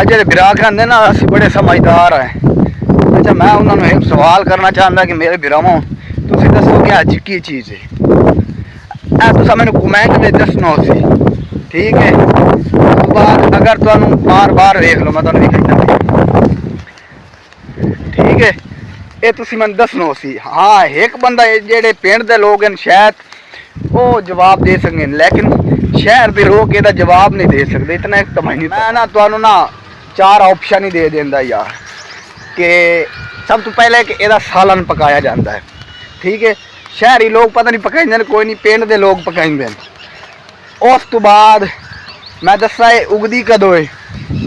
ਜਿਹੜੇ ਵਿਰਾਗ ਕਹਿੰਦੇ ਨਾ ਅਸੀਂ ਬੜੇ ਸਮਝਦਾਰ ਹੈ। ਅੱਛਾ ਮੈਂ ਉਹਨਾਂ ਨੂੰ ਇੱਕ ਸਵਾਲ ਕਰਨਾ ਚਾਹੁੰਦਾ ਕਿ ਮੇਰੇ ਵੀਰਾਵੋ ਤੁਸੀਂ ਦੱਸੋ ਕਿ ਅੱਜ ਕੀ ਚੀਜ਼ ਹੈ ਇਹ ਤੁਸੀਂ ਮੈਨੂੰ ਕਮੈਂਟ ਵਿੱਚ ਦੱਸਣਾ ਸੀ ਠੀਕ ਹੈ। ਉਸ ਤੋਂ ਬਾਅਦ ਅਗਰ ਤੁਹਾਨੂੰ ਬਾਰ ਵੇਖ ਲਓ ਮੈਂ ਤੁਹਾਨੂੰ ਵਿਖਾਉਂਦਾ ਠੀਕ ਹੈ। ਇਹ ਤੁਸੀਂ ਮੈਨੂੰ ਦੱਸਣਾ ਸੀ ਹਾਂ ਇੱਕ ਬੰਦਾ ਜਿਹੜੇ ਪਿੰਡ ਦੇ ਲੋਕ ਹਨ ਸ਼ਾਇਦ ਉਹ ਜਵਾਬ ਦੇ ਸਕਦੇ ਲੇਕਿਨ शहर के लोग ਇਹਦਾ जवाब नहीं दे सकते इतना एक तो मैं ना ਤੁਹਾਨੂੰ ना 4 ऑप्शन ही दे देंदा यार कि सब तो पहले कि ਇਹਦਾ सालन पकाया जाता है ठीक है। शहरी लोग पता नहीं पकाइंदे ने कोई नहीं पिंड दे लोग पकाइंदे ने। उस तो बाद मैं दसा उगदी कदों है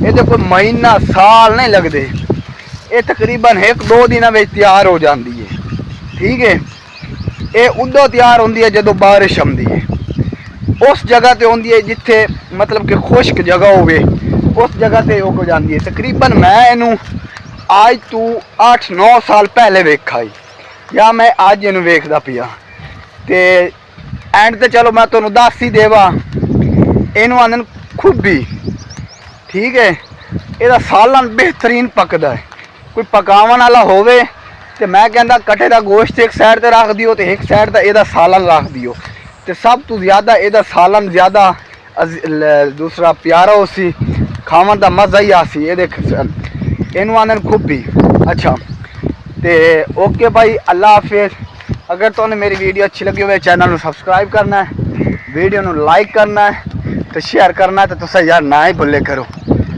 ये कोई महीना साल नहीं लगते ये तकरीबन 1-2 दिनों में तैयार हो जाती है ठीक है। ये उदों तैयार होती है जो बारिश आती है उस जगह ते होंदी है जिथे मतलब कि खुश्क जगह होवे उस जगह ते उग जाती है। तकरीबन मैं इनू आज तू 8-9 साल पहले वेखा ही या मैं अज इनू वेखदा पिया ते एंड ते चलो मैं तुहानू दस ही देवा इनू आंदे खुब्बी ठीक है। इहदा सालन बेहतरीन पकदा है कोई पकावन वाला होवे ते मैं कहंदा कटे दा गोश्त एक साइड ते रख दियो ते एक साइड दा इहदा सालन रख दियो तो सब तो ज़्यादा ਇਹਦਾ सालन ज़्यादा दूसरा प्यारा उसी खावन का मज़ा ही आसी ये इनू आने खुब्बी। अच्छा तो ओके भाई अल्लाह हाफिज़। अगर तुमने मेरी वीडियो अच्छी लगी हो चैनल को सब्सक्राइब करना है वीडियो को लाइक करना है तो शेयर करना है तो तुम यार ना ही भुले करो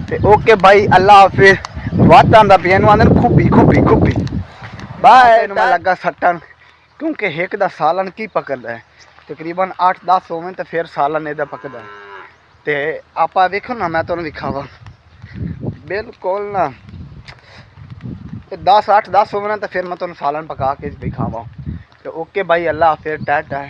तो ओके भाई अल्लाह हाफिज़। वात आंदा पिया इनू आने खुब्बी खुब्बी खुब्बी बाय मैं लगा सट्टन क्योंकि एक दा सालन की पकड़ता है तकरीबन 8-10 होवे तो फिर सालन ਇਹਦਾ पकदा ਤੇ ਆਪਾਂ ਵੇਖੋ ਨਾ मैं ਤੁਹਾਨੂੰ ਵਿਖਾਵਾਂ बिल्कुल ना 10-8-10 होवे ना तो फिर मैं ਤੁਹਾਨੂੰ सालन पका के दिखावा तो ओके भाई अल्लाह हाफिज़ टाटा।